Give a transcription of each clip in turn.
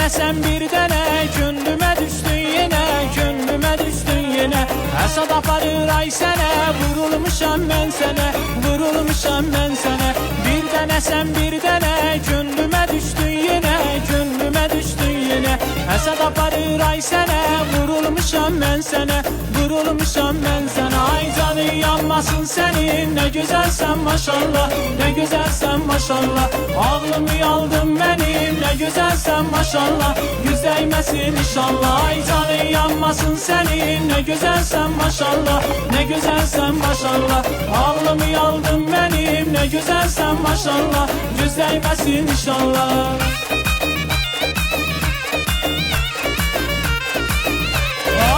dənə sən bir dənə, könlümə düşdün yenə, könlümə düşdün yenə. Həsad aparır ay sənə, vurulmuşam mən sənə, vurulmuşam mən sənə. Bir dənə sən bir dənə, könlümə düşdün yenə, könlümə düşdün yenə. Həsad aparır ay sənə, vurulmuşam mən sənə, vurulmuşam mən sənə. Ay canı yanmasın sənin, nə gözəlsən maşallah, nə gözəlsən maşallah. Ağlımı aldın mənim, nə gözəlsən maşallah, güz dəyməsin inşallah. Ay canı yanmasın sənin, nə gözəlsən maşallah, nə gözəlsən maşallah. Ağlımı aldın mənim, nə gözəlsən maşallah, güz dəyməsin inşallah.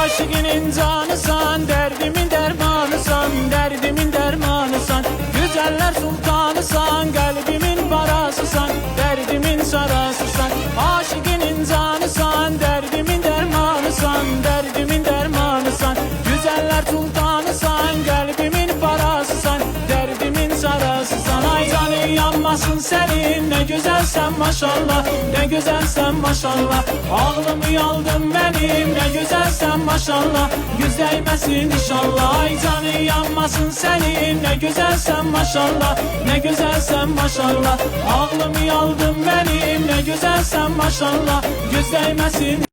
Aşıkinin canısan, derdimin dermanısan, derdimin dermanısan. Güzeller sultanısan, kalbimin parasısan, derdimin sarasısan. Aşıkinin canısan, derdimin dermanısan, derdimin dermanısan. Güzeller sultanısan, kalbimin parasısan, derdimin sarasısan. Ay canı yanmasın senin, ne güzelsen maşallah, ne güzelsen maşallah. Ağlımı aldın benim, ne güzelsen maşallah, güz değmesin inşallah. Ay canı yanmasın senin, ne güzelsen maşallah, ne güzelsen maşallah. Ağlımı aldın benim, ne güzelsen maşallah, güz değmesin.